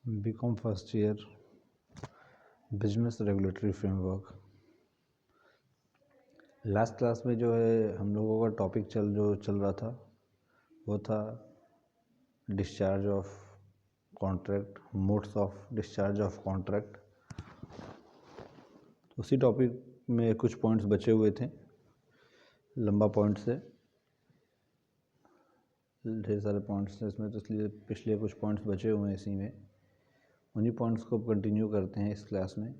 BCom first year, business regulatory framework. Last class में जो है हम लोगों का टॉपिक चल रहा था वो था discharge of contract, modes of discharge of contract. उसी टॉपिक में कुछ पॉइंट्स बचे हुए थे, लंबा पॉइंट्स है, ढेर सारे पॉइंट्स हैं इसमें, तो इसलिए पिछले कुछ पॉइंट्स बचे हुए हैं इसी में। उन्हीं पॉइंट्स को कंटिन्यू करते हैं इस क्लास में।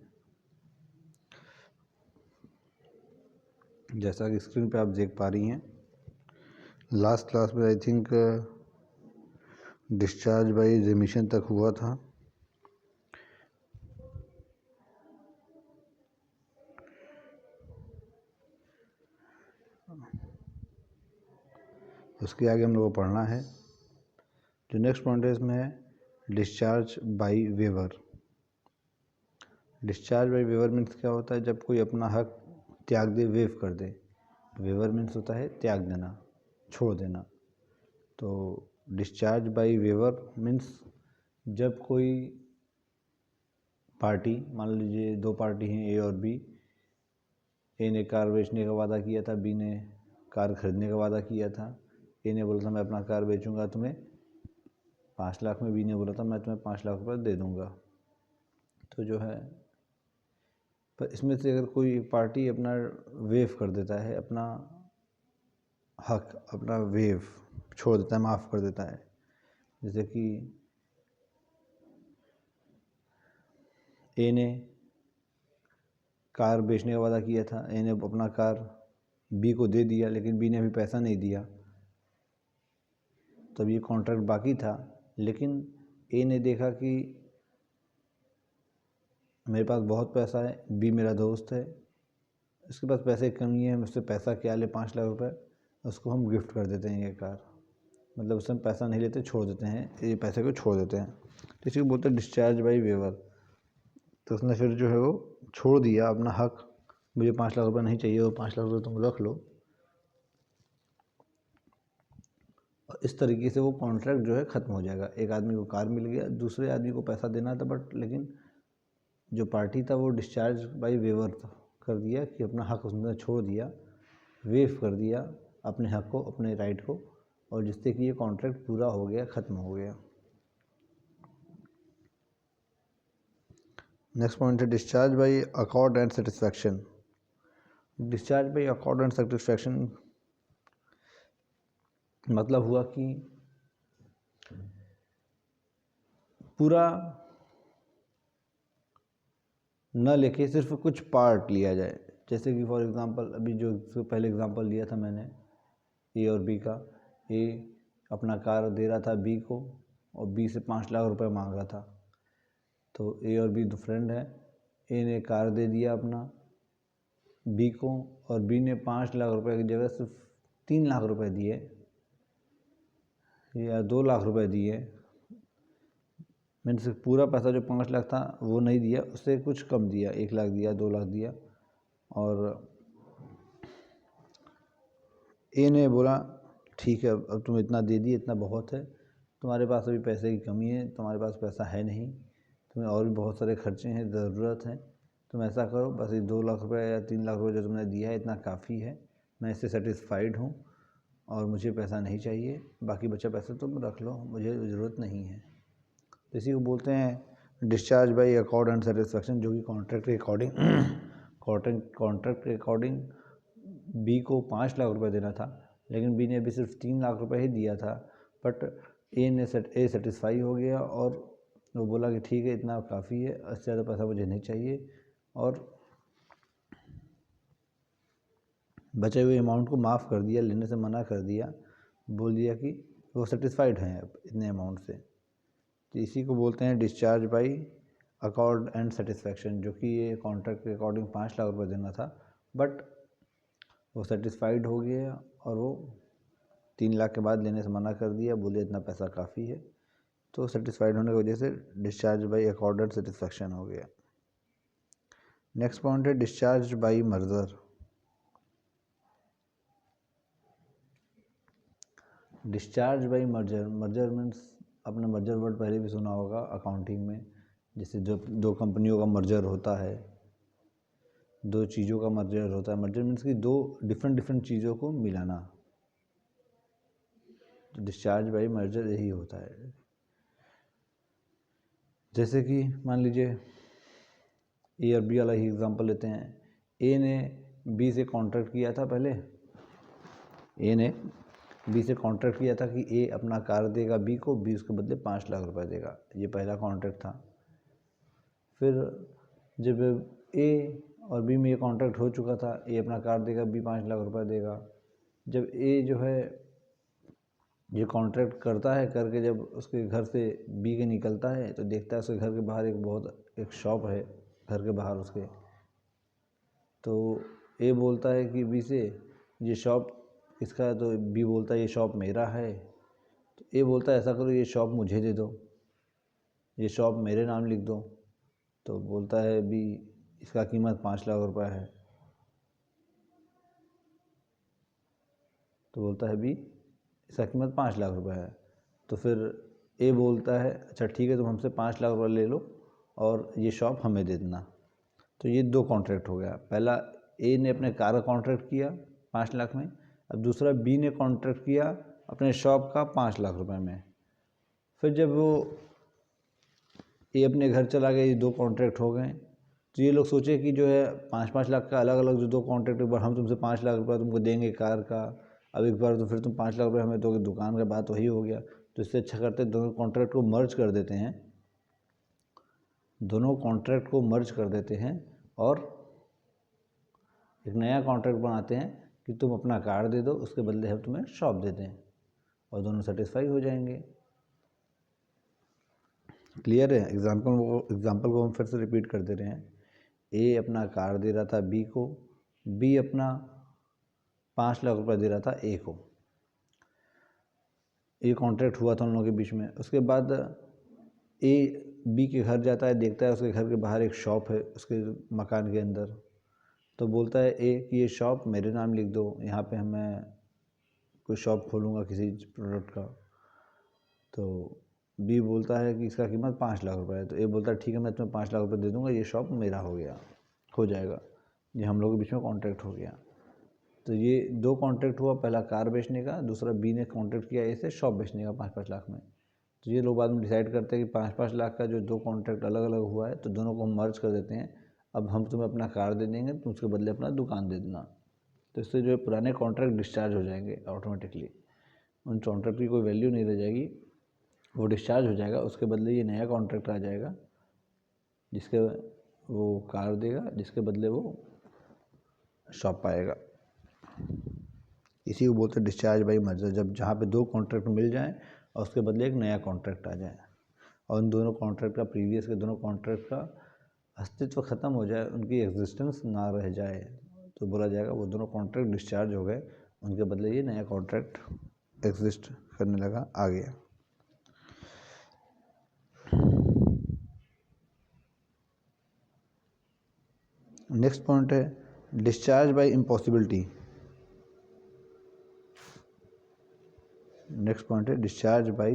जैसा कि स्क्रीन पे आप देख पा रही हैं, लास्ट क्लास में आई थिंक डिस्चार्ज बाय रेमिशन तक हुआ था। उसके आगे हम लोग को पढ़ना है। जो नेक्स्ट पॉइंट है इसमें है discharge by waiver. Discharge by waiver means क्या होता है? जब कोई अपना हक त्याग दे, वेव कर दे। वेवर मीन्स होता है त्याग देना, छोड़ देना। तो डिस्चार्ज बाय वेवर मीन्स जब कोई पार्टी, मान लीजिए दो पार्टी हैं ए और बी, ए ने कार बेचने का वादा किया था, बी ने कार खरीदने का वादा किया था। ए ने बोला था मैं अपना कार बेचूंगा तुम्हें 5 लाख में, बी ने बोला था मैं तुम्हें 5 लाख रुपये दे दूंगा। तो जो है, पर इसमें से अगर कोई पार्टी अपना वेव कर देता है, अपना हक, अपना वेव छोड़ देता है, माफ़ कर देता है, जैसे कि ए ने कार बेचने का वादा किया था, ए ने अपना कार बी को दे दिया, लेकिन बी ने अभी पैसा नहीं दिया, तब ये कॉन्ट्रैक्ट बाकी था। लेकिन ए ने देखा कि मेरे पास बहुत पैसा है, बी मेरा दोस्त है, इसके पास पैसे की कमी है, मुझसे पैसा क्या ले, 5 लाख रुपए, उसको हम गिफ्ट कर देते हैं ये कार। मतलब उससे हम पैसा नहीं लेते, छोड़ देते हैं, ये पैसे को छोड़ देते हैं। तो इसी को बोलते हैं डिस्चार्ज बाय वेवर। तो उसने फिर जो है वो छोड़ दिया अपना हक, मुझे 5 लाख रुपये नहीं चाहिए, वो 5 लाख रुपये तुम रख लो। और इस तरीके से वो कॉन्ट्रैक्ट जो है ख़त्म हो जाएगा। एक आदमी को कार मिल गया, दूसरे आदमी को पैसा देना था, बट लेकिन जो पार्टी था वो डिस्चार्ज बाय वेवर कर दिया कि अपना हक उसने छोड़ दिया, वेव कर दिया अपने हक को, अपने राइट को, और जिससे कि ये कॉन्ट्रैक्ट पूरा हो गया, ख़त्म हो गया। नेक्स्ट पॉइंट है discharge bye accord and satisfaction. Discharge by accord and satisfaction मतलब हुआ कि पूरा न लेके सिर्फ कुछ पार्ट लिया जाए। जैसे कि फॉर एग्ज़ाम्पल, अभी जो पहले एग्ज़ाम्पल लिया था मैंने ए और बी का, ए अपना कार दे रहा था बी को और बी से 5 लाख रुपए मांग रहा था। तो ए और बी दो फ्रेंड है, ए ने कार दे दिया अपना बी को, और बी ने 5 लाख रुपए की जगह सिर्फ 3 लाख रुपए दिए या 2 लाख रुपए दिए। मैंने सिर्फ पूरा पैसा जो 5 लाख था वो नहीं दिया, उससे कुछ कम दिया, 1 लाख दिया, 2 लाख दिया। और ए ने बोला ठीक है, अब तुम इतना दे दिए, इतना बहुत है, तुम्हारे पास अभी पैसे की कमी है, तुम्हारे पास पैसा है नहीं, तुम्हें और भी बहुत सारे खर्चे हैं, ज़रूरत है, तुम ऐसा करो, बस ये 2 लाख रुपये या 3 लाख रुपये जो तुमने दिया है इतना काफ़ी है, मैं इससे सेटिस्फाइड हूँ और मुझे पैसा नहीं चाहिए, बाकी बचा पैसा तुम रख लो, मुझे ज़रूरत नहीं है। तो इसी को बोलते हैं discharge by accord and satisfaction, जो कि कॉन्ट्रैक्ट के अकॉर्डिंग कॉन्ट्रैक्ट के अकॉर्डिंग बी को 5 लाख रुपए देना था, लेकिन बी ने अभी सिर्फ 3 लाख रुपए ही दिया था। बट ए सेटिस्फाई हो गया और वो बोला कि ठीक है, इतना काफ़ी है, इससे ज़्यादा पैसा मुझे नहीं चाहिए, और बचे हुए अमाउंट को माफ़ कर दिया, लेने से मना कर दिया, बोल दिया कि वो सेटिस्फाइड हैं अब इतने अमाउंट से। तो इसी को बोलते हैं discharge by accord and satisfaction, जो कि ये कॉन्ट्रैक्ट के अकॉर्डिंग 5 लाख रुपए देना था, बट वो सेटिस्फाइड हो गया और वो 3 लाख के बाद लेने से मना कर दिया, बोले इतना पैसा काफ़ी है। तो सेटिस्फाइड होने की वजह से discharge by accord and satisfaction हो गया। नेक्स्ट पॉइंट है discharge bye merger. Discharge by merger means आपने मर्जर वर्ड पहले भी सुना होगा अकाउंटिंग में, जैसे जो दो कंपनियों का मर्जर होता है, दो चीज़ों का मर्जर होता है। मर्जर मीन्स कि दो डिफरेंट चीज़ों को मिलाना। तो डिस्चार्ज बाय मर्जर यही होता है। जैसे कि मान लीजिए ए और बी वाला ही एग्जांपल लेते हैं। ए ने बी से कॉन्ट्रैक्ट किया था पहले, ए ने बी से कॉन्ट्रैक्ट किया था कि ए अपना कार देगा बी को, बी उसके बदले 5 लाख रुपए देगा। ये पहला कॉन्ट्रैक्ट था। फिर जब ए और बी में ये कॉन्ट्रैक्ट हो चुका था, ए अपना कार देगा, बी 5 लाख रुपए देगा। जब ए जो है ये कॉन्ट्रैक्ट करता है, करके जब उसके घर से बी के निकलता है तो देखता है उसके घर के बाहर एक शॉप है, घर के बाहर उसके। तो ए बोलता है कि बी से ये शॉप किसका है, तो बी बोलता है ये शॉप मेरा है। तो ए बोलता है ऐसा करो ये शॉप मुझे दे दो, ये शॉप मेरे नाम लिख दो। तो बोलता है बी इसका कीमत 5 लाख रुपए है। तो बोलता है बी इसका कीमत 5 लाख रुपए है। तो फिर ए बोलता है अच्छा ठीक है तुम हमसे 5 लाख रुपए ले लो और ये शॉप हमें दे देना। तो ये दो कॉन्ट्रैक्ट हो गया। पहला ए ने अपने कार का कॉन्ट्रैक्ट किया 5 लाख में, अब दूसरा बी ने कॉन्ट्रैक्ट किया अपने शॉप का 5 लाख रुपए में। फिर जब वो ए अपने घर चला गया, ये दो कॉन्ट्रैक्ट हो गए। तो ये लोग सोचे कि जो है 5-5 लाख का अलग अलग जो दो कॉन्ट्रैक्ट, एक बार हम तुमसे 5 लाख रुपये तुमको देंगे कार का, अब एक बार तो फिर तुम 5 लाख रुपये हमें दोगे दुकान का, बात वही हो गया। तो इससे अच्छा करते दोनों कॉन्ट्रैक्ट को मर्ज कर देते हैं, दोनों कॉन्ट्रैक्ट को मर्ज कर देते हैं और एक नया कॉन्ट्रैक्ट बनाते हैं कि तुम अपना कार दे दो, उसके बदले हम तुम्हें शॉप दे दें, और दोनों सेटिस्फाई हो जाएंगे। क्लियर है? एग्जाम्पल को हम फिर से रिपीट कर दे रहे हैं। ए अपना कार दे रहा था बी को, बी अपना 5 लाख रुपए दे रहा था ए को। ये कॉन्ट्रैक्ट हुआ था उन लोगों के बीच में। उसके बाद ए बी के घर जाता है, देखता है उसके घर के बाहर एक शॉप है उसके मकान के अंदर। तो बोलता है ए कि ये शॉप मेरे नाम लिख दो, यहाँ पे मैं कोई शॉप खोलूँगा किसी प्रोडक्ट का। तो बी बोलता है कि इसका कीमत 5 लाख रुपए है। तो ए बोलता है ठीक है मैं तुम्हें 5 लाख रुपए दे दूँगा, ये शॉप मेरा हो जाएगा। ये हम लोगों के बीच में कॉन्ट्रैक्ट हो गया। तो ये दो कॉन्ट्रैक्ट हुआ, पहला कार बेचने का, दूसरा बी ने कॉन्ट्रैक्ट किया ए से शॉप बेचने का 5-5 लाख में। तो ये लोग बाद में डिसाइड करते हैं कि 5-5 लाख का जो दो कॉन्ट्रैक्ट अलग अलग हुआ है तो दोनों को हम मर्ज कर देते हैं। अब हम तुम्हें अपना कार दे देंगे, तुम उसके बदले अपना दुकान दे देना। तो इससे जो है पुराने कॉन्ट्रैक्ट डिस्चार्ज हो जाएंगे ऑटोमेटिकली, उन कॉन्ट्रैक्ट की कोई वैल्यू नहीं रह जाएगी, वो डिस्चार्ज हो जाएगा। उसके बदले ये नया कॉन्ट्रैक्ट आ जाएगा जिसके वो कार देगा, जिसके बदले वो शॉप पाएगा। इसी को बोलते हैं डिस्चार्ज बाई मर्जर, जब जहाँ पे दो कॉन्ट्रैक्ट मिल जाएं और उसके बदले एक नया कॉन्ट्रैक्ट आ जाए और उन दोनों कॉन्ट्रैक्ट का प्रीवियस के दोनों कॉन्ट्रैक्ट का अस्तित्व ख़त्म हो जाए, उनकी एग्जिस्टेंस ना रह जाए, तो बोला जाएगा वो दोनों कॉन्ट्रैक्ट डिस्चार्ज हो गए, उनके बदले ये नया कॉन्ट्रैक्ट एग्जिस्ट करने लगा, आ गया। नेक्स्ट पॉइंट है discharge by impossibility. Next point है discharge by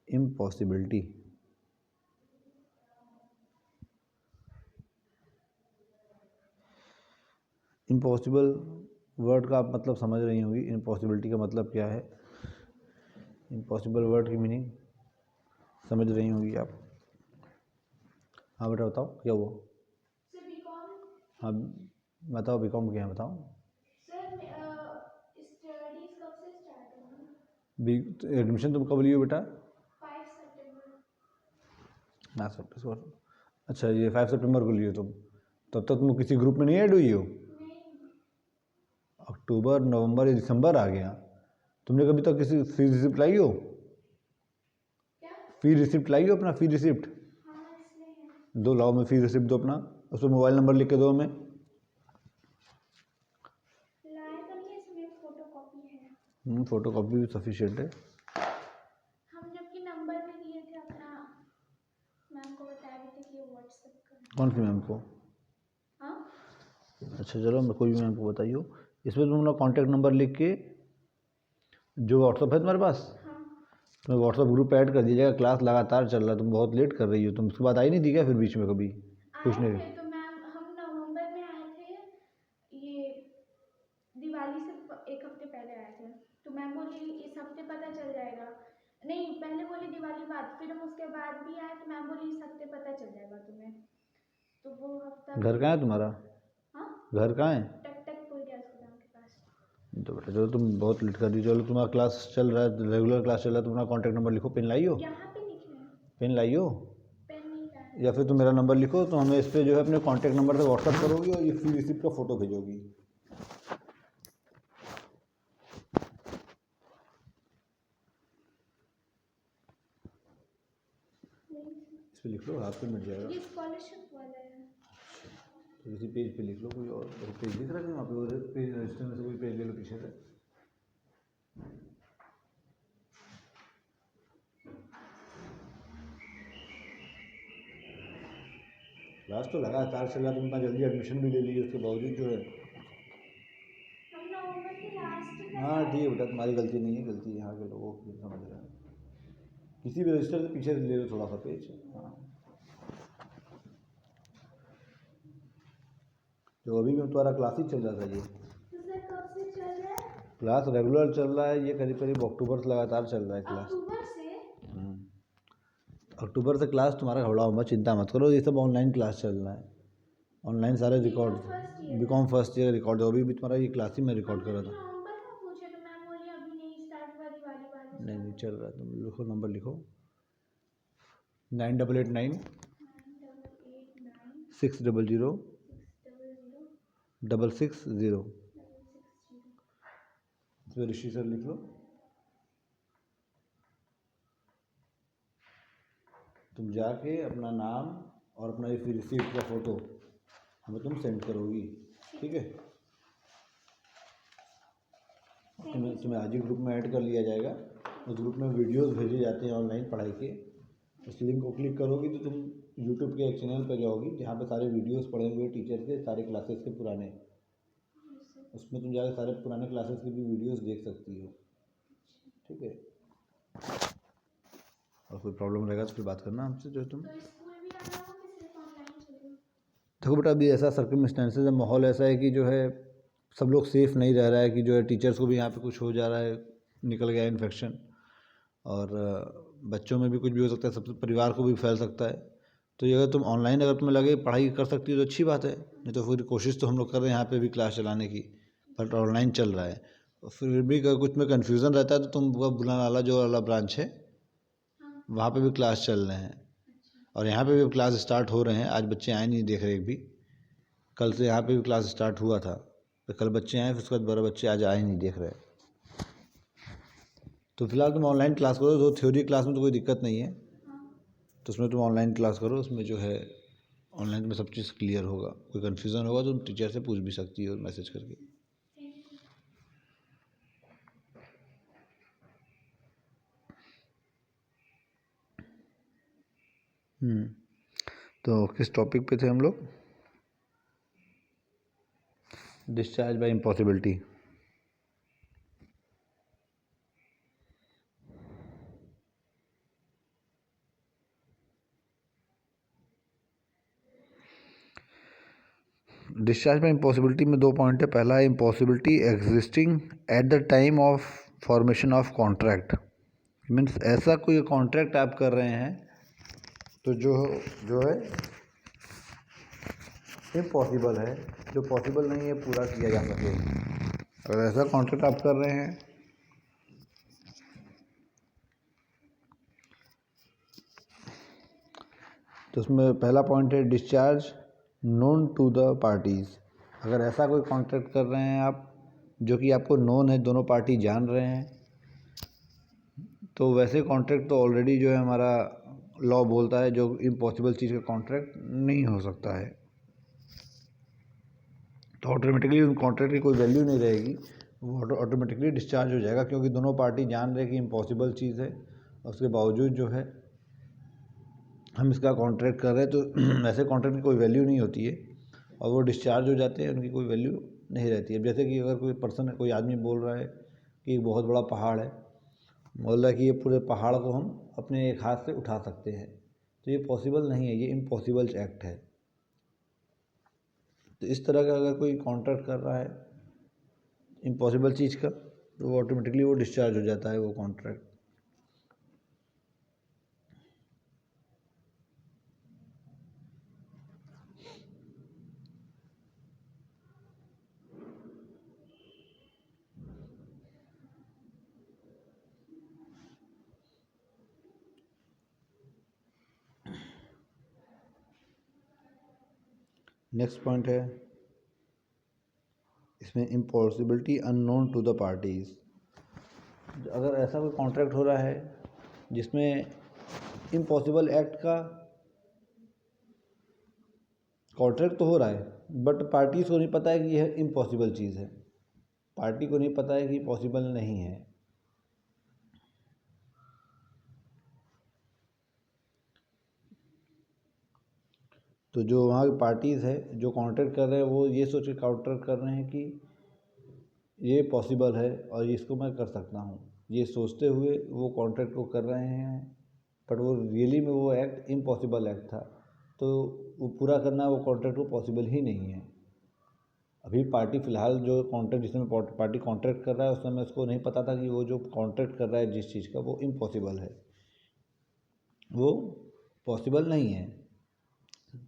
impossibility. Impossible word का आप मतलब समझ रही होंगी, इम्पॉसिबिलिटी का मतलब क्या है। इम्पॉसिबल वर्ड की मीनिंग समझ रही होंगी आप। हाँ बेटा बताओ क्या हुआ। हाँ बताओ बीकॉम क्या है बताओ। एडमिशन तुम कब लिए बेटा? 5 सितंबर। अच्छा ये 5 सितंबर को लिए तुम, तब तक तुम किसी ग्रुप में नहीं ऐड हुई हो? अक्टूबर नवंबर या दिसंबर आ गया, तुमने कभी तक किसी फी रिसिप्ट लाई हो? फी रिसिप्ट लाई हो अपना? फी रिसिप्ट दो, लाओ मैं फी रिसिप्ट दो अपना, उस पर मोबाइल नंबर लिख के दो हमें। फोटो कॉपी भी सफिशिएंट है। हम जबकि नंबर भी दिए थे अपना, मैम को बताया भी थे कि व्हाट्सएप कर। कौन सी मैम को? हाँ अच्छा चलो मैं कोई भी मैम को बताइयो। इसमें तुम अपना कॉन्टैक्ट नंबर लिख के, जो व्हाट्सएप है तुम्हारे पास, हाँ तुम्हें व्हाट्सअप ग्रुप पे ऐड कर दीजिएगा, क्लास लगातार चल रहा है, तुम बहुत लेट कर रही हो। तुम उसके बाद आई नहीं थी क्या फिर बीच में कभी? कुछ आए नहीं। थे तो मैम, हम नवंबर में आए थे, ये दिवाली से एक हफ्ते पहले आए थे। तो मैम बोली इस हफ्ते पता चल जाएगा, नहीं पहले बोली दिवाली बाद, फिर हम उसके बाद भी आए तो मैम बोली इस हफ्ते पता चल जाएगा तुम्हें। तो वो हफ्ता घर कहाँ है तुम्हारा? हाँ, घर कहाँ है? टकटकपुर गैस गोदाम के पास। तो बेटा चलो, तुम बहुत लेट कर दी। चलो तुम्हारा क्लास चल रहा है, रेगुलर क्लास चल रहा है, तुम्हारा कॉन्टैक्ट नंबर लिखो। पेन लाई हो? यहाँ पे लिखे हैं, पेन लाई हो? पेन नहीं लाया। या फिर तुम मेरा नंबर लिखो, तो हमें इस पर जो है अपने कॉन्टैक्ट नंबर से व्हाट्सअप करोगी और ये फी रिसिप्ट का फ़ोटो भेजोगी। इस पर लिख लो, हाथ पे मिट जाएगा। ये स्कॉलरशिप वाला है। तो किसी पेज पे लिख लो, कोई और पेज दिख रहा है वहाँ पे, और पेज रजिस्टर में से कोई पेज ले लो पीछे से। क्लास तो लगातार चल रहा है, तुम इतना जल्दी एडमिशन भी ले ली, उसके बावजूद जो है। हम नवंबर के लास्ट में हाँ ठीक है बेटा, तुम्हारी गलती नहीं है, गलती यहाँ के लोगों की, समझ रहे हैं। किसी भी रजिस्टर से पीछे से ले लो थोड़ा सा पेज। हाँ, जो अभी भी तुम्हारा क्लास ही चल रहा था ये। तो सर कब से चल रहा है? क्लास रेगुलर चल रहा है, ये करीब करीब अक्टूबर से लगातार चल रहा है क्लास। अक्टूबर से? अक्टूबर से क्लास तुम्हारा घबराओ मत, चिंता मत करो, ये सब ऑनलाइन क्लास चल रहा है। ऑनलाइन सारे record, BCom first year record, अभी भी तुम्हारा ये क्लास ही मैं रिकॉर्ड कर रहा था। नवंबर में पूछे तो मैम बोली अभी नहीं स्टार्ट हुआ, दिवाली बाद नहीं नहीं चल रहा है, तुम लिखो, नंबर लिखो 9889 600 660। इस पर ऋषि सर लिख लो। तुम जाके अपना नाम और अपना ये रिसीप्ट का फ़ोटो हमें तुम सेंड करोगी, ठीक है? तुम्हें आज ही ग्रुप में ऐड कर लिया जाएगा। उस ग्रुप में वीडियोस भेजे जाते हैं ऑनलाइन पढ़ाई के। उस लिंक को क्लिक करोगी तो तुम यूट्यूब के एक चैनल पर जाओगी जहाँ पे सारे वीडियोस पड़े हुए टीचर के, सारे क्लासेस के पुराने। उसमें तुम जाकर सारे पुराने क्लासेस के भी वीडियोस देख सकती हो, ठीक है? और कोई प्रॉब्लम रहेगा तो फिर बात करना हमसे, जो तुम। तो स्कूल भी आना हो कि सिर्फ ऑनलाइन चलेगा? देखो बेटा, अभी ऐसा सर्कमस्टेंसेस है, माहौल ऐसा है कि जो है सब लोग सेफ़ नहीं रह रहा है, कि जो है टीचर्स को भी यहाँ पे कुछ हो जा रहा है, निकल गया इन्फेक्शन, और बच्चों में भी कुछ भी हो सकता है, सब परिवार को भी फैल सकता है। तो ये अगर तुम ऑनलाइन, अगर तुम्हें लगे पढ़ाई कर सकती हो तो अच्छी बात है, नहीं तो फिर कोशिश तो हम लोग कर रहे हैं यहाँ पे भी क्लास चलाने की, बट ऑनलाइन चल रहा है। और फिर भी अगर कुछ में कन्फ्यूज़न रहता है तो तुम वो बुलानाला जो वाला ब्रांच है वहाँ पे भी क्लास चल रहे हैं, और यहाँ पे भी क्लास स्टार्ट हो रहे हैं। आज बच्चे आए नहीं देख रहे एक भी, कल से यहाँ पे भी क्लास स्टार्ट हुआ था, तो कल बच्चे आए, फिर उसके बाद 12 बच्चे आज आए नहीं देख रहे। तो फिलहाल तुम ऑनलाइन क्लास करो, तो थ्योरी क्लास में तो कोई दिक्कत नहीं है, तो उसमें तुम ऑनलाइन क्लास करो, उसमें जो है ऑनलाइन में सब चीज़ क्लियर होगा। कोई कन्फ्यूज़न होगा तो तुम टीचर से पूछ भी सकती हो मैसेज करके। तो किस टॉपिक पे थे हम लोग? Discharge by impossibility. Discharge by impossibility में 2 पॉइंट है। पहला है impossibility existing at the time of formation of contract. Means ऐसा कोई कॉन्ट्रैक्ट आप कर रहे हैं तो जो है इम्पॉसिबल है, जो पॉसिबल नहीं है पूरा किया जा सके। अगर ऐसा कॉन्ट्रैक्ट आप कर रहे हैं तो उसमें पहला पॉइंट है discharge known to the parties. अगर ऐसा कोई कॉन्ट्रैक्ट कर रहे हैं आप जो कि आपको नोन है, दोनों पार्टी जान रहे हैं, तो वैसे कॉन्ट्रैक्ट तो ऑलरेडी जो है हमारा लॉ बोलता है जो इम्पॉसिबल चीज़ का कॉन्ट्रैक्ट नहीं हो सकता है, तो ऑटोमेटिकली उन कॉन्ट्रैक्ट की कोई वैल्यू नहीं रहेगी, वो ऑटोमेटिकली डिस्चार्ज हो जाएगा, क्योंकि दोनों पार्टी जान रहे कि इम्पॉसिबल चीज़ है, उसके बावजूद जो है हम इसका कॉन्ट्रैक्ट कर रहे हैं, तो ऐसे कॉन्ट्रैक्ट की कोई वैल्यू नहीं होती है और वो डिस्चार्ज हो जाते हैं, उनकी कोई वैल्यू नहीं रहती है। जैसे कि अगर कोई पर्सन, कोई आदमी बोल रहा है कि एक बहुत बड़ा पहाड़ है बोल रहा है कि ये पूरे पहाड़ को हम अपने एक हाथ से उठा सकते हैं, तो ये पॉसिबल नहीं है, ये इम्पॉसिबल एक्ट है। तो इस तरह का अगर कोई कॉन्ट्रैक्ट कर रहा है इम्पॉसिबल चीज़ का, तो वो ऑटोमेटिकली वो डिस्चार्ज हो जाता है वो कॉन्ट्रैक्ट। नेक्स्ट पॉइंट है इसमें impossibility unknown to the parties. अगर ऐसा कोई कॉन्ट्रैक्ट हो रहा है जिसमें इम्पॉसिबल एक्ट का कॉन्ट्रैक्ट तो हो रहा है बट पार्टीज़ को नहीं पता है कि यह इम्पॉसिबल चीज़ है, पार्टी को नहीं पता है कि पॉसिबल नहीं है, तो जो वहाँ की पार्टीज़ है जो कॉन्ट्रैक्ट कर रहे हैं वो ये सोच के कॉन्ट्रैक्ट कर रहे हैं कि ये पॉसिबल है और इसको मैं कर सकता हूँ, ये सोचते हुए वो कॉन्ट्रैक्ट को कर रहे हैं, बट वो रियली में वो एक्ट इम्पॉसिबल एक्ट था, तो वो पूरा करना वो कॉन्ट्रैक्ट को पॉसिबल ही नहीं है। अभी पार्टी फ़िलहाल जो कॉन्ट्रैक्ट जिसमें पार्टी कॉन्ट्रैक्ट कर रहा है उस समय उसको नहीं पता था कि वो जो कॉन्ट्रैक्ट कर रहा है जिस चीज़ का वो इम्पॉसिबल है, वो पॉसिबल नहीं है।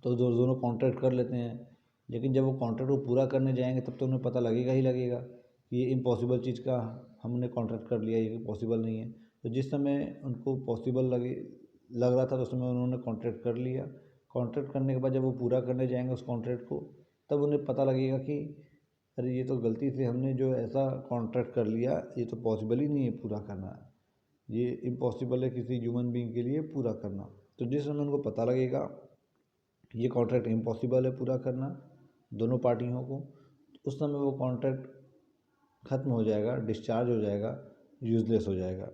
तो दोनों कॉन्ट्रैक्ट कर लेते हैं, लेकिन जब वो कॉन्ट्रैक्ट को पूरा करने जाएंगे तब तो उन्हें पता लगेगा ही लगेगा कि ये इम्पॉसिबल चीज़ का हमने कॉन्ट्रैक्ट कर लिया, ये पॉसिबल नहीं है। तो जिस समय उनको पॉसिबल लग रहा था तो उस समय उन्होंने कॉन्ट्रैक्ट कर लिया। कॉन्ट्रैक्ट करने के बाद जब वो पूरा करने जाएंगे उस कॉन्ट्रैक्ट को, तब उन्हें पता लगेगा कि अरे ये तो गलती से हमने जो ऐसा कॉन्ट्रैक्ट कर लिया, ये तो पॉसिबल ही नहीं है पूरा करना, ये इम्पॉसिबल है किसी ह्यूमन बीइंग के लिए पूरा करना। तो जिस समय उनको पता लगेगा ये कॉन्ट्रैक्ट इम्पॉसिबल है पूरा करना दोनों पार्टियों को, उस समय वो कॉन्ट्रैक्ट ख़त्म हो जाएगा, डिस्चार्ज हो जाएगा, यूज़लेस हो जाएगा।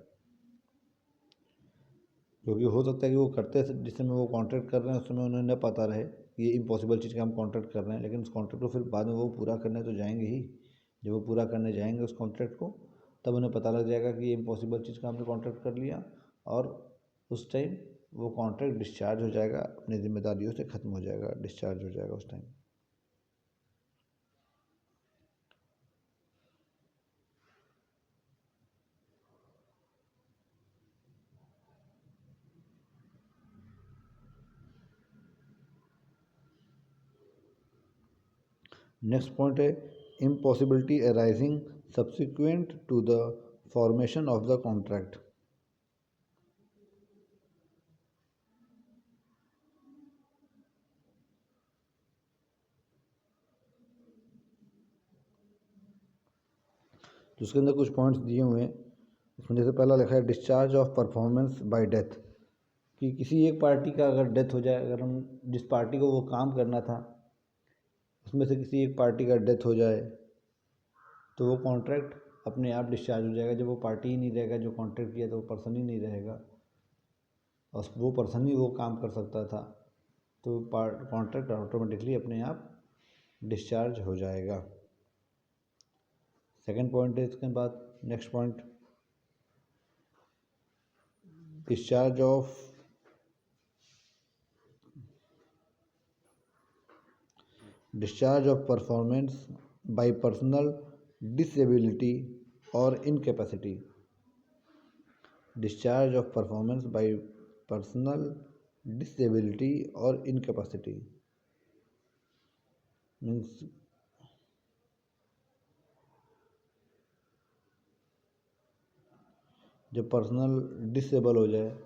क्योंकि हो सकता है कि वो करते जिस समय वो कॉन्ट्रैक्ट कर रहे हैं उस समय उन्हें न पता रहे कि ये इम्पॉसिबल चीज़ का हम कॉन्ट्रैक्ट कर रहे हैं, लेकिन उस कॉन्ट्रैक्ट को फिर बाद में वो पूरा करने तो जाएंगे ही। जब वो पूरा करने जाएंगे उस कॉन्ट्रैक्ट को, तब उन्हें पता लग जाएगा कि ये इम्पॉसिबल चीज़ का हमने कॉन्ट्रैक्ट कर लिया, और उस टाइम वो कॉन्ट्रैक्ट डिस्चार्ज हो जाएगा, अपनी जिम्मेदारियों से ख़त्म हो जाएगा, डिस्चार्ज हो जाएगा उस टाइम। नेक्स्ट पॉइंट है impossibility arising subsequent to the formation of the contract. तो उसके अंदर कुछ पॉइंट्स दिए हुए हैं। इसमें जैसे पहला लिखा है discharge of performance bye death, कि किसी एक पार्टी का अगर डेथ हो जाए, अगर हम जिस पार्टी को वो काम करना था उसमें से किसी एक पार्टी का डेथ हो जाए, तो वो कॉन्ट्रैक्ट अपने आप डिस्चार्ज हो जाएगा। जब वो पार्टी ही नहीं रहेगा जो कॉन्ट्रैक्ट किया, तो वो पर्सन ही नहीं रहेगा और वो पर्सन ही वो काम कर सकता था, तो कॉन्ट्रैक्ट ऑटोमेटिकली अपने आप डिस्चार्ज हो जाएगा। सेकंड पॉइंट है इसके बाद next point discharge of performance by personal disability और incapacity. Discharge of performance by personal disability और इनकैपेसिटी मीन्स जब पर्सनल डिसेबल हो जाए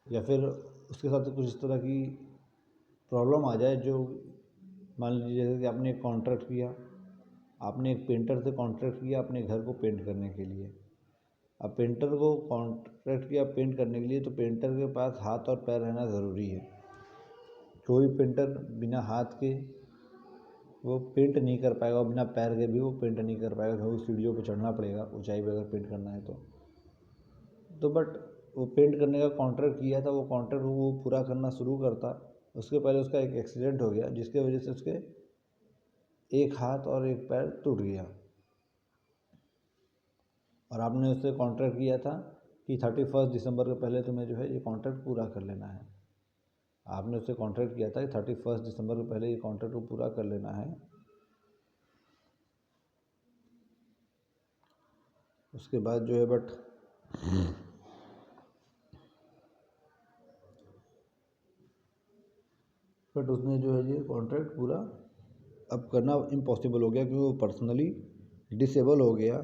या फिर उसके साथ कुछ इस तरह की प्रॉब्लम आ जाए, जो मान लीजिए जैसे कि आपने एक कॉन्ट्रैक्ट किया, आपने एक पेंटर से कॉन्ट्रैक्ट किया अपने घर को पेंट करने के लिए। अब पेंटर को कॉन्ट्रैक्ट किया पेंट करने के लिए, तो पेंटर के पास हाथ और पैर रहना ज़रूरी है। कोई पेंटर बिना हाथ के वो पेंट नहीं कर पाएगा और बिना पैर के भी वो पेंट नहीं कर पाएगा, क्योंकि सीढ़ियों पे चढ़ना पड़ेगा ऊंचाई पे अगर पेंट करना है तो बट वो पेंट करने का कॉन्ट्रैक्ट किया था, वो कॉन्ट्रैक्ट वो पूरा करना शुरू करता, उसके पहले उसका एक एक्सीडेंट हो गया जिसके वजह से उसके एक हाथ और एक पैर टूट गया, और आपने उससे कॉन्ट्रैक्ट किया था कि 31 दिसंबर के पहले तुम्हें जो है ये कॉन्ट्रैक्ट पूरा कर लेना है। आपने उससे कॉन्ट्रैक्ट किया था कि 31 दिसंबर के पहले ये कॉन्ट्रैक्ट को पूरा कर लेना है। उसके बाद जो है बट उसने जो है ये कॉन्ट्रैक्ट पूरा अब करना इम्पॉसिबल हो गया, क्योंकि वो पर्सनली डिसेबल हो गया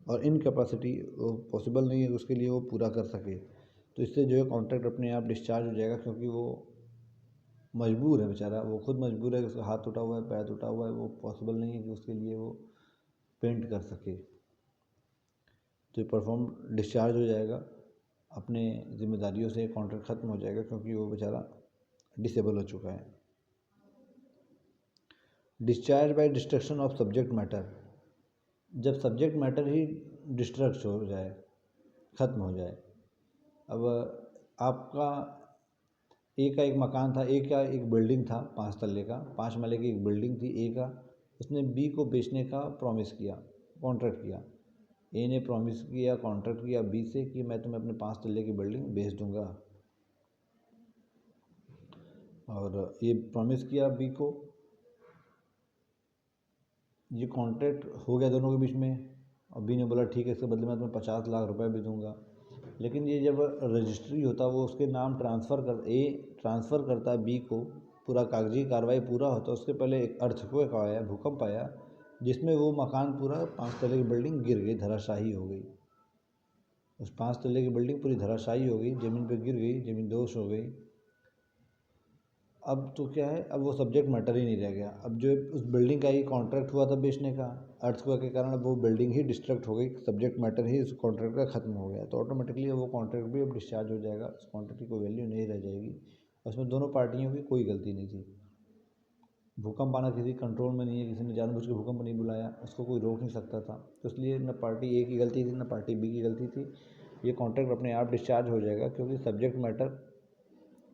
और इनकैपेसिटी वो पॉसिबल नहीं है उसके लिए वो पूरा कर सके। तो इससे जो है कॉन्ट्रैक्ट अपने आप डिस्चार्ज हो जाएगा, क्योंकि वो मजबूर है बेचारा, वो खुद मजबूर है कि उसका हाथ टूटा हुआ है, पैर टूटा हुआ है, वो पॉसिबल नहीं है कि उसके लिए वो पेंट कर सके। तो परफॉर्म डिस्चार्ज हो जाएगा, अपने जिम्मेदारियों से कॉन्ट्रैक्ट ख़त्म हो जाएगा, क्योंकि वो बेचारा डिसेबल हो चुका है। Discharge bye destruction of subject matter, जब सब्जेक्ट मैटर ही डिस्ट्रक्ट हो जाए, ख़त्म हो जाए। अब आपका ए का एक मकान था, ए का एक बिल्डिंग था 5 तल्ले का, 5 माले की एक बिल्डिंग थी ए का। उसने बी को बेचने का प्रॉमिस किया, कॉन्ट्रैक्ट किया। ए ने प्रॉमिस किया, कॉन्ट्रैक्ट किया बी से कि मैं तुम्हें अपने 5 तल्ले की बिल्डिंग बेच दूंगा, और ये प्रॉमिस किया बी को। ये कॉन्ट्रैक्ट हो गया दोनों के बीच में, और बी ने बोला ठीक है, इसके बदले मैं तुम्हें 50 लाख रुपए भी दूंगा। लेकिन ये जब रजिस्ट्री होता है, वो उसके नाम ट्रांसफ़र करता है बी को, पूरा कागजी कार्रवाई पूरा होता है, उसके पहले एक अर्थक्वेक आया, भूकंप आया, जिसमें वो मकान पूरा 5 तल्ले की बिल्डिंग गिर गई, धराशायी हो गई। उस 5 तल्ले की बिल्डिंग पूरी धराशायी हो गई, ज़मीन पे गिर गई, ज़मीन दोष हो गई। अब तो क्या है, अब वो सब्जेक्ट मैटर ही नहीं रह गया। अब जो उस बिल्डिंग का ही कॉन्ट्रैक्ट हुआ था बेचने का, अर्थक्वेक के कारण अब वो बिल्डिंग ही डिस्ट्रक्ट हो गई, सब्जेक्ट मैटर ही उस कॉन्ट्रैक्ट का ख़त्म हो गया। तो ऑटोमेटिकली वो कॉन्ट्रैक्ट भी अब डिस्चार्ज हो जाएगा, उस कॉन्ट्रैक्ट की कोई वैल्यू नहीं रह जाएगी। उसमें दोनों पार्टियों की कोई गलती नहीं थी। भूकंप आना किसी कंट्रोल में नहीं है, किसी ने जानबूझ के भूकंप नहीं बुलाया, उसको कोई रोक नहीं सकता था। तो इसलिए न पार्टी ए की गलती थी, न पार्टी बी की गलती थी। ये कॉन्ट्रैक्ट अपने आप डिस्चार्ज हो जाएगा, क्योंकि सब्जेक्ट मैटर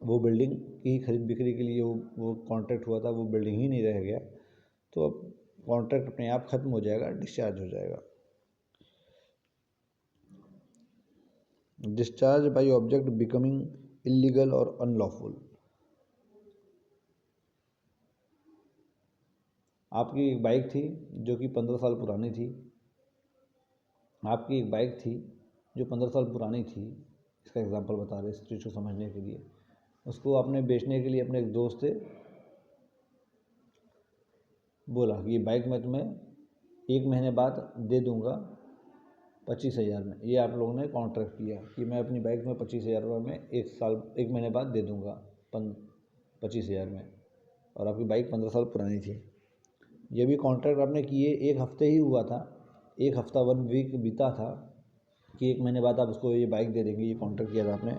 वो बिल्डिंग की खरीद बिक्री के लिए वो कॉन्ट्रैक्ट हुआ था, वो बिल्डिंग ही नहीं रह गया। तो अब कॉन्ट्रैक्ट अपने आप ख़त्म हो जाएगा, डिस्चार्ज हो जाएगा। Discharge by object becoming illegal और अनलॉफुल। आपकी एक बाइक थी जो कि 15 साल पुरानी थी, आपकी एक बाइक थी जो 15 साल पुरानी थी, इसका एग्जांपल बता रहे इस चीज़ को समझने के लिए। उसको आपने बेचने के लिए अपने एक दोस्त से बोला कि ये बाइक मैं तुम्हें 1 महीने बाद दे दूंगा 25,000 में। ये आप लोगों ने कॉन्ट्रैक्ट किया कि मैं अपनी बाइक में 25,000 रुपये में 1 महीने बाद दे दूंगा 25,000 में, और आपकी बाइक 15 साल पुरानी थी। ये भी कॉन्ट्रैक्ट आपने किए 1 हफ्ते ही हुआ था, 1 हफ्ता 1 वीक बीता था कि 1 महीने बाद आप उसको ये बाइक दे देंगे, ये कॉन्ट्रैक्ट किया था आपने,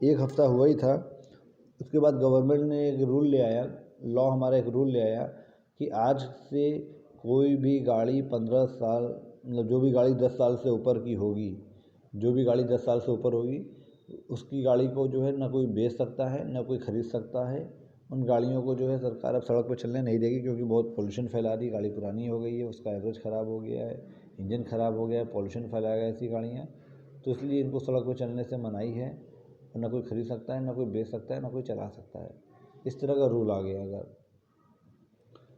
1 हफ्ता हुआ ही था। उसके बाद गवर्नमेंट ने एक रूल ले आया, लॉ हमारा एक रूल ले आया कि आज से कोई भी गाड़ी 15 साल, मतलब जो भी गाड़ी 10 साल से ऊपर की होगी, जो भी गाड़ी 10 साल से ऊपर होगी, उसकी गाड़ी को जो है ना कोई बेच सकता है, ना कोई ख़रीद सकता है। उन गाड़ियों को जो है सरकार अब सड़क पर चलने नहीं देगी, क्योंकि बहुत पोल्यूशन फैला रही, गाड़ी पुरानी हो गई है, उसका एवरेज ख़राब हो गया है, इंजन ख़राब हो गया है, पोल्यूशन फैलाएगा ऐसी गाड़ियाँ। तो इसलिए इनको सड़क पर चलने से मनाही है, ना कोई ख़रीद सकता है, ना कोई बेच सकता है, ना कोई चला सकता है। इस तरह का रूल आ गया अगर,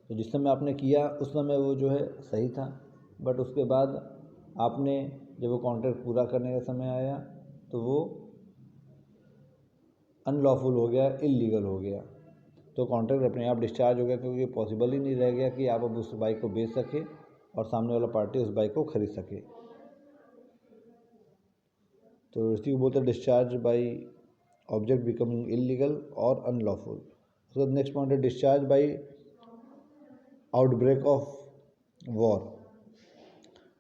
तो जिस समय आपने किया उस समय वो जो है सही था, बट उसके बाद आपने जब वो कॉन्ट्रैक्ट पूरा करने का समय आया तो वो अनलॉफुल हो गया, इलीगल हो गया। तो कॉन्ट्रैक्ट अपने आप डिस्चार्ज हो गया, क्योंकि ये पॉसिबल ही नहीं रह गया कि आप अब उस बाइक को बेच सके और सामने वाला पार्टी उस बाइक को खरीद सके। तो इसी को बोलते हैं discharge by object becoming illegal और अनलॉफुल। उसके बाद नेक्स्ट पॉइंट है discharge by outbreak of war.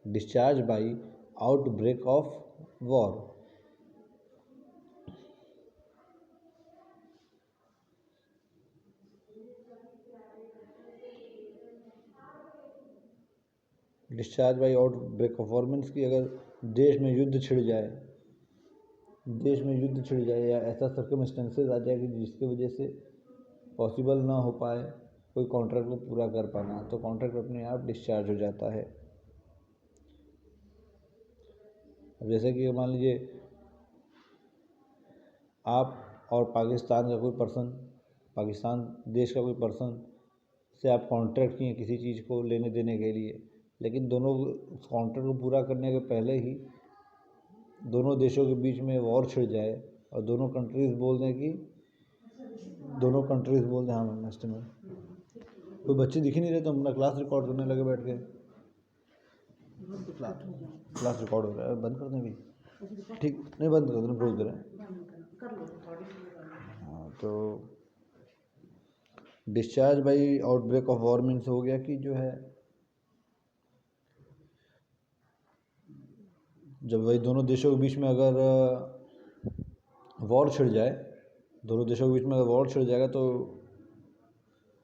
Discharge by outbreak of war. Discharge by outbreak of war means कि अगर देश में युद्ध छिड़ जाए, देश में युद्ध छिड़ जाए या ऐसा सर्कमस्टेंसेस आ जाए कि जिसकी वजह से पॉसिबल ना हो पाए कोई कॉन्ट्रैक्ट को पूरा कर पाना, तो कॉन्ट्रैक्ट अपने आप डिस्चार्ज हो जाता है। अब जैसे कि मान लीजिए आप और पाकिस्तान का कोई पर्सन, पाकिस्तान देश का कोई पर्सन से आप कॉन्ट्रैक्ट किए किसी चीज़ को लेने देने के लिए, लेकिन दोनों उस कॉन्ट्रैक्ट को पूरा करने के पहले ही दोनों देशों के बीच में वॉर छिड़ जाए और दोनों कंट्रीज़ बोल दें हाँ मैम नेक्स्ट में कोई बच्चे दिख ही नहीं रहे तो हम अपना क्लास रिकॉर्ड करने लगे बैठ के। क्लास रिकॉर्ड हो रहा है, बंद कर दें भी, ठीक नहीं बंद कर दें, रोक दे रहे हैं। हाँ तो discharge by outbreak of war means हो गया कि जो है जब वही दोनों देशों के बीच में अगर वॉर छिड़ जाए, दोनों देशों के बीच में अगर वॉर छिड़ जाएगा तो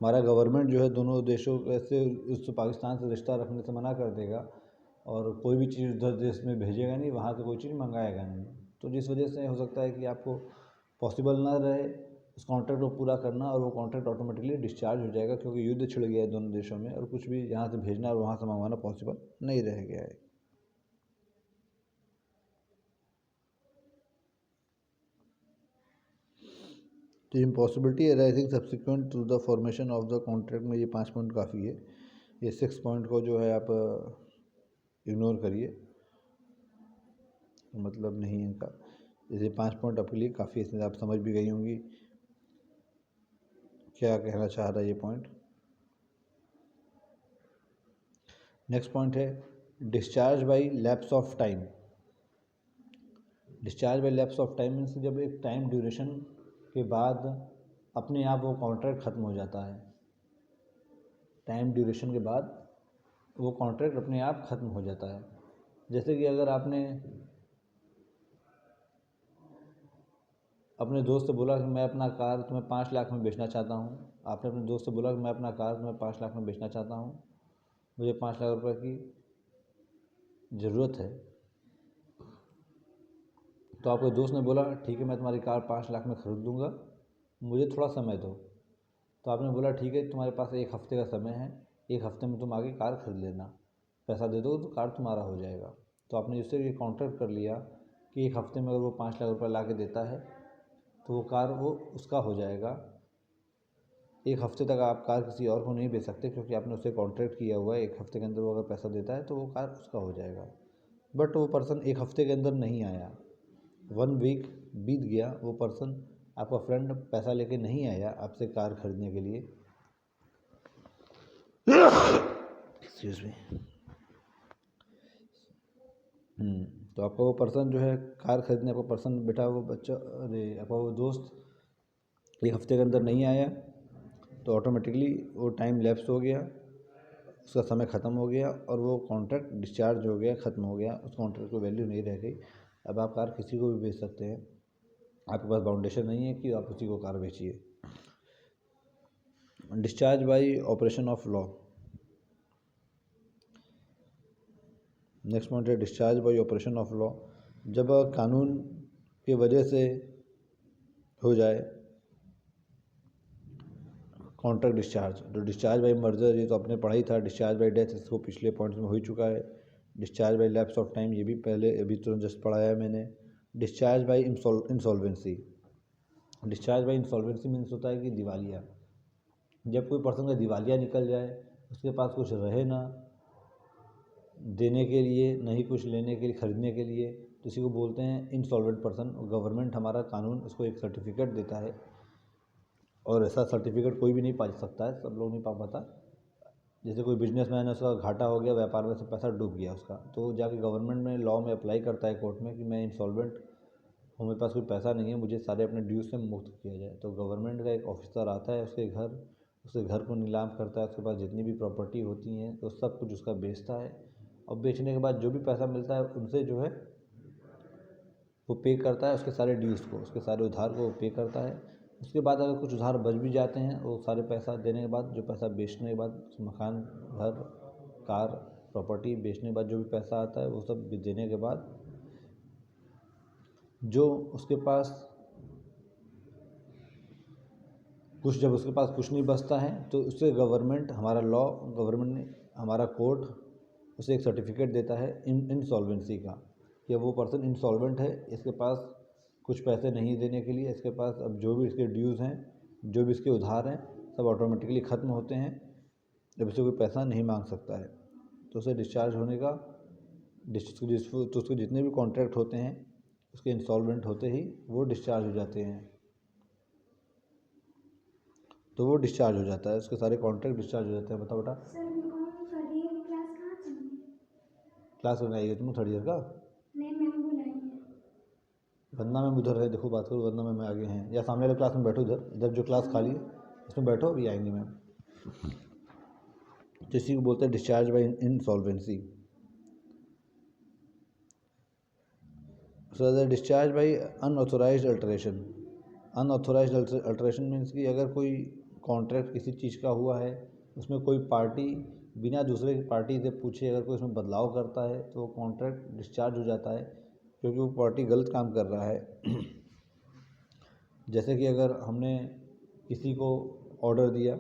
हमारा गवर्नमेंट जो है दोनों देशों से उस पाकिस्तान से रिश्ता रखने से मना कर देगा और कोई भी चीज़ उधर देश में भेजेगा नहीं, वहाँ से कोई चीज़ मंगाएगा नहीं। तो जिस वजह से हो सकता है कि आपको पॉसिबल ना रहे उस कॉन्ट्रैक्ट को पूरा करना और वो कॉन्ट्रैक्ट ऑटोमेटिकली डिस्चार्ज हो जाएगा क्योंकि युद्ध छिड़ गया है दोनों देशों में और कुछ भी यहाँ से भेजना और वहाँ से मंगवाना पॉसिबल नहीं रह गया है। तो impossibility arising subsequent to the formation of the contract में ये 5 पॉइंट काफ़ी है। ये 6 पॉइंट को जो है आप इग्नोर करिए, मतलब नहीं है इनका। जैसे 5 पॉइंट आपके लिए काफ़ी है, आप समझ भी गई होंगी क्या कहना चाह रहा है ये पॉइंट। नेक्स्ट पॉइंट है discharge by lapse of time. Discharge by lapse of time means जब एक टाइम ड्यूरेशन के बाद अपने आप वो कॉन्ट्रैक्ट ख़त्म हो जाता है। टाइम ड्यूरेशन के बाद वो कॉन्ट्रैक्ट अपने आप ख़त्म हो जाता है। जैसे कि अगर आपने अपने दोस्त से बोला कि मैं अपना कार तुम्हें 5 लाख में बेचना चाहता हूँ, आपने अपने दोस्त से बोला कि मैं अपना कार तुम्हें 5 लाख में बेचना चाहता हूँ, मुझे 5 लाख रुपए की ज़रूरत है। तो आपके दोस्त ने बोला ठीक है मैं तुम्हारी कार 5 लाख में ख़रीद दूँगा, मुझे थोड़ा समय दो। तो आपने बोला ठीक है तुम्हारे पास 1 हफ़्ते का समय है, 1 हफ़्ते में तुम आगे कार खरीद लेना, पैसा दे दो तो कार तुम्हारा हो जाएगा। तो आपने उससे ये कॉन्ट्रैक्ट कर लिया कि 1 हफ़्ते में अगर वो 5 लाख रुपये ला के देता है तो वो कार वो उसका हो जाएगा। 1 हफ़्ते तक आप कार किसी और को नहीं बेच सकते क्योंकि आपने उससे कॉन्ट्रैक्ट किया हुआ है। 1 हफ़्ते के अंदर वो अगर पैसा देता है तो वो कार उसका हो जाएगा। बट वो पर्सन 1 हफ़्ते के अंदर नहीं आया, 1 वीक बीत गया, वो पर्सन आपका फ्रेंड पैसा लेके नहीं आया आपसे कार खरीदने के लिए। Excuse me. तो आपका वो पर्सन जो है कार खरीदने, आपका पर्सन बेटा वो बच्चा अरे आपका वो दोस्त 1 हफ़्ते के अंदर नहीं आया तो ऑटोमेटिकली वो टाइम लैप्स हो गया, उसका समय ख़त्म हो गया और वो कॉन्ट्रैक्ट डिस्चार्ज हो गया, ख़त्म हो गया, उस कॉन्ट्रैक्ट को वैल्यू नहीं रह गई। अब आप कार किसी को भी बेच सकते हैं, आपके पास बाउंडेशन नहीं है कि आप उसी को कार बेचिए। Discharge by operation of law. Next point है discharge by operation of law. जब कानून की वजह से हो जाए कॉन्ट्रैक्ट डिस्चार्ज, तो डिस्चार्ज बाई मर्जर ये तो आपने पढ़ा ही था। डिस्चार्ज बाई डेथ इसको पिछले पॉइंट्स में हो ही चुका है। Discharge by lapse of time ये भी पहले अभी तुरंत जस्ट पढ़ाया है मैंने। Discharge by insolvency. Discharge by insolvency means होता है कि दिवालिया, जब कोई पर्सन का दिवालिया निकल जाए, उसके पास कुछ रहे ना देने के लिए, नहीं कुछ लेने के लिए, ख़रीदने के लिए, तो इसी को बोलते हैं इंसॉल्वेंट पर्सन। गवर्नमेंट हमारा कानून उसको एक सर्टिफिकेट देता है और ऐसा सर्टिफिकेट कोई भी नहीं पा सकता है, सब लोग नहीं पा पाता। जैसे कोई बिजनेसमैन है, उसका घाटा हो गया, व्यापार में से पैसा डूब गया उसका, तो जाके गवर्नमेंट में लॉ में अप्लाई करता है कोर्ट में कि मैं इंसॉल्वेंट हूँ, मेरे पास कोई पैसा नहीं है, मुझे सारे अपने ड्यूज से मुक्त किया जाए। तो गवर्नमेंट का एक ऑफिसर आता है, उसके घर को नीलाम करता है, उसके पास जितनी भी प्रॉपर्टी होती हैं तो सब कुछ उसका बेचता है और बेचने के बाद जो भी पैसा मिलता है उनसे जो है वो पे करता है उसके सारे ड्यूज़ को, उसके सारे उधार को वो पे करता है। उसके बाद अगर कुछ उधार बच भी जाते हैं, वो सारे पैसा देने के बाद, जो पैसा बेचने के बाद, मकान, घर, कार, प्रॉपर्टी बेचने के बाद जो भी पैसा आता है वो सब देने के बाद जो उसके पास कुछ, जब उसके पास कुछ नहीं बचता है तो उससे गवर्नमेंट, हमारा लॉ, गवर्नमेंट ने, हमारा कोर्ट उसे एक सर्टिफिकेट देता है इंसॉल्वेंसी का कि वो पर्सन इंसॉल्वेंट है, इसके पास कुछ पैसे नहीं देने के लिए इसके पास अब जो भी इसके ड्यूज़ हैं, जो भी इसके उधार हैं, सब ऑटोमेटिकली ख़त्म होते हैं जब इससे कोई पैसा नहीं मांग सकता है। तो उसे डिस्चार्ज होने का तो उसके जितने भी कॉन्ट्रैक्ट होते हैं उसके इंसॉल्वेंट होते ही वो डिस्चार्ज हो जाते हैं। तो वो डिस्चार्ज हो जाता है, उसके सारे कॉन्ट्रैक्ट डिस्चार्ज हो जाते हैं। बताओ बेटा। सर थर्ड ईयर क्लास कहाँ चलेंगे? क्लास में आइए तुम थर्ड ईयर का? नहीं, मैम बुलाएंगे। वरना मैम उधर है, देखो बात करो, वरना मैम आगे हैं, या सामने वाले क्लास में बैठो, इधर इधर जो क्लास खाली है उसमें बैठो, अभी आएंगे मैम। तो इसी को बोलते हैं discharge by insolvency. So the discharge by unauthorised alteration. Unauthorised alteration means कि अगर कोई कॉन्ट्रैक्ट किसी चीज़ का हुआ है, उसमें कोई पार्टी बिना दूसरे की पार्टी से पूछे अगर कोई उसमें बदलाव करता है तो वो कॉन्ट्रैक्ट डिस्चार्ज हो जाता है, क्योंकि वो पार्टी गलत काम कर रहा है। जैसे कि अगर हमने किसी को ऑर्डर दिया,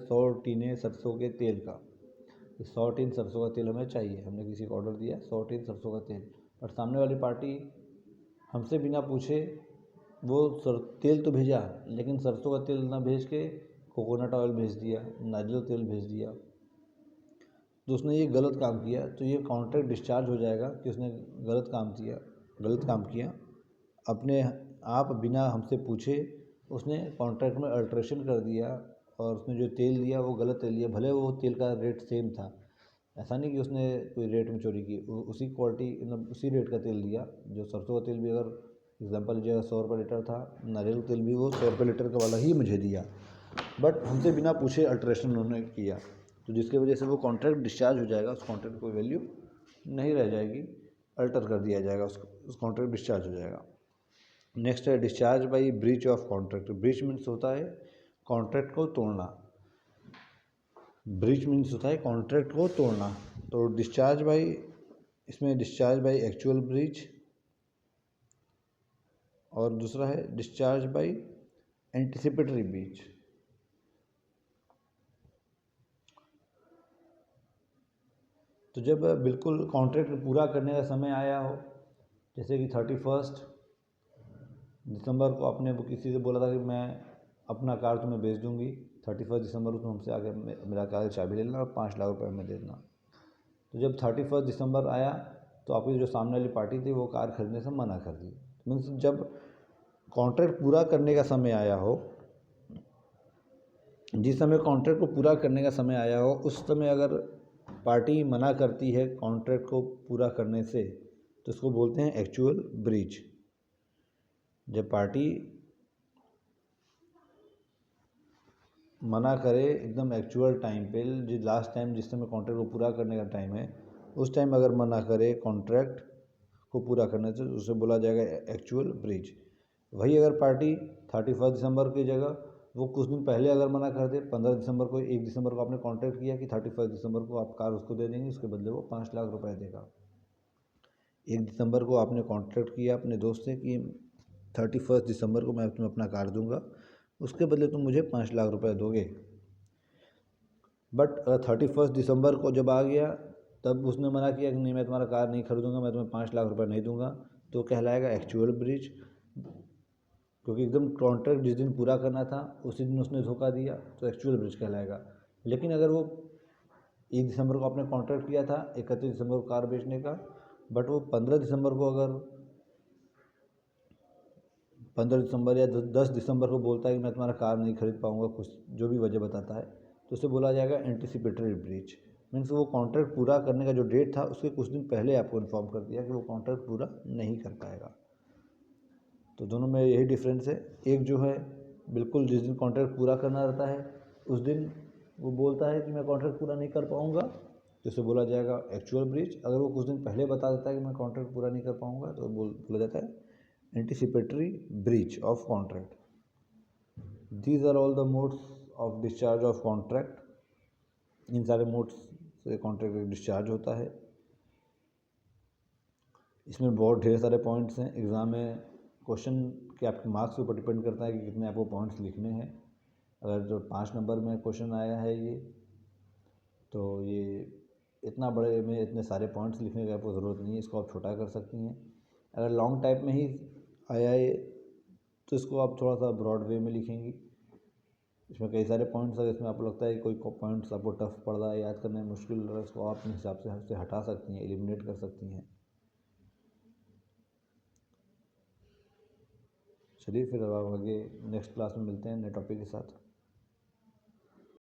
100 टीने सरसों के तेल का, 100 टीन सरसों का तेल हमें चाहिए, हमने किसी को ऑर्डर दिया 100 टीन सरसों का तेल, पर सामने वाली पार्टी हमसे बिना पूछे वो तेल तो भेजा, लेकिन सरसों का तेल ना भेज के कोकोनट ऑयल भेज दिया, नारियल तेल भेज दिया, तो उसने ये गलत काम किया। तो ये कॉन्ट्रैक्ट डिस्चार्ज हो जाएगा कि उसने गलत काम किया अपने आप बिना हमसे पूछे। उसने कॉन्ट्रैक्ट में अल्ट्रेशन कर दिया और उसने जो तेल दिया वो गलत तेल दिया, भले वो तेल का रेट सेम था, ऐसा नहीं कि उसने कोई रेट में चोरी की, उसी क्वालिटी मतलब उसी रेट का तेल दिया। जो सरसों का तेल भी अगर एग्जांपल लीजिएगा 100 रुपये लीटर था, नारियल तेल भी वो 100 रुपये लीटर का वाला ही मुझे दिया, बट हमसे बिना पूछे अल्ट्रेशन उन्होंने किया, तो जिसकी वजह से वो कॉन्ट्रैक्ट डिस्चार्ज हो जाएगा, उस कॉन्ट्रैक्ट की कोई वैल्यू नहीं रह जाएगी, अल्टर कर दिया जाएगा, उस कॉन्ट्रैक्ट डिस्चार्ज हो जाएगा। नेक्स्ट है discharge by breach of contract. Breach means होता है कॉन्ट्रैक्ट को तोड़ना, ब्रीच मीन्स होता है कॉन्ट्रैक्ट को तोड़ना। तो डिस्चार्ज बाई, इसमें डिस्चार्ज बाई एक्चुअल ब्रीच और दूसरा है डिस्चार्ज बाई एंटिसिपेटरी ब्रीच। तो जब बिल्कुल कॉन्ट्रैक्ट पूरा करने का समय आया हो, जैसे कि 31 दिसंबर को आपने किसी से बोला था कि मैं अपना कार तुम्हें बेच दूंगी, 31 दिसंबर को तुम हमसे आके मेरा कार की चाबी ले लेना और 5 लाख रुपए में दे देना। तो जब 31 दिसंबर आया तो आपकी जो सामने वाली पार्टी थी वो कार खरीदने से मना कर दी। मीन्स जब कॉन्ट्रैक्ट पूरा करने का समय आया हो, जिस समय कॉन्ट्रैक्ट को पूरा करने का समय आया हो, उस समय अगर पार्टी मना करती है कॉन्ट्रैक्ट को पूरा करने से, तो इसको बोलते हैं एक्चुअल ब्रीच। जब पार्टी मना करे एकदम एक्चुअल टाइम पे, जो लास्ट टाइम जिस समय कॉन्ट्रैक्ट को पूरा करने का टाइम है, उस टाइम अगर मना करे कॉन्ट्रैक्ट को पूरा करने से, उसे बोला जाएगा एक्चुअल ब्रीच। वही अगर पार्टी 31 दिसंबर की जगह वो कुछ दिन पहले अगर मना कर दे, 15 दिसंबर को, 1 दिसंबर को आपने कॉन्ट्रैक्ट किया कि 31 दिसंबर को आप कार उसको दे देंगे, उसके बदले वो 5 लाख रुपए देगा। 1 दिसंबर को आपने कॉन्ट्रैक्ट किया अपने दोस्त से कि 31 दिसंबर को मैं तुम्हें अपना कार दूंगा, उसके बदले तुम मुझे 5 लाख रुपए दोगे। बट 31 दिसंबर को जब आ गया तब उसने मना किया कि नहीं मैं तुम्हारा कार नहीं खरीदूंगा, मैं तुम्हें 5 लाख रुपए नहीं दूंगा, तो कहलाएगा एक्चुअल ब्रीच, क्योंकि एकदम कॉन्ट्रैक्ट जिस दिन पूरा करना था उसी दिन उसने धोखा दिया, तो एक्चुअल ब्रीच कहलाएगा। लेकिन अगर वो 1 दिसंबर को आपने कॉन्ट्रैक्ट किया था 31 दिसंबर को कार बेचने का, बट वो 15 दिसंबर को अगर 15 दिसंबर या 10 दिसंबर को बोलता है कि मैं तुम्हारा कार नहीं खरीद पाऊंगा, कुछ जो भी वजह बताता है, तो उसे बोला जाएगा एंटिसिपेटरी ब्रीच। मीन्स वो कॉन्ट्रैक्ट पूरा करने का जो डेट था उसके कुछ दिन पहले आपको इन्फॉर्म कर दिया कि वो कॉन्ट्रैक्ट पूरा नहीं कर पाएगा। तो दोनों में यही डिफरेंस है। एक जो है बिल्कुल जिस दिन कॉन्ट्रैक्ट पूरा करना रहता है उस दिन वो बोलता है कि मैं कॉन्ट्रैक्ट पूरा नहीं कर पाऊँगा, तो इसे बोला जाएगा एक्चुअल ब्रीच। अगर वो कुछ दिन पहले बता देता है कि मैं कॉन्ट्रैक्ट पूरा नहीं कर पाऊँगा, तो बोला जाता है anticipatory breach of contract. These are all the modes of discharge of contract. इन सारे मोड्स से कॉन्ट्रैक्ट डिस्चार्ज होता है। इसमें बहुत ढेर सारे पॉइंट्स हैं। एग्ज़ाम में क्वेश्चन के आपके मार्क्स के ऊपर डिपेंड करता है कि कितने आपको पॉइंट्स लिखने हैं। अगर जो 5 नंबर में क्वेश्चन आया है ये, तो ये इतना बड़े में इतने सारे पॉइंट्स लिखने की आपको ज़रूरत नहीं है, इसको आप छोटा कर सकती हैं। अगर लॉन्ग टाइप में ही आया है तो इसको आप थोड़ा सा ब्रॉड वे में लिखेंगी। इसमें कई सारे पॉइंट्स अगर इसमें आपको लगता है कोई पॉइंट्स आपको टफ पड़ रहा है, याद करने में मुश्किल लग रहा है, इसको आप अपने हिसाब से उससे हटा सकती हैं, एलिमिनेट कर सकती हैं। चलिए फिर अब आगे नेक्स्ट क्लास में मिलते हैं नए टॉपिक के साथ।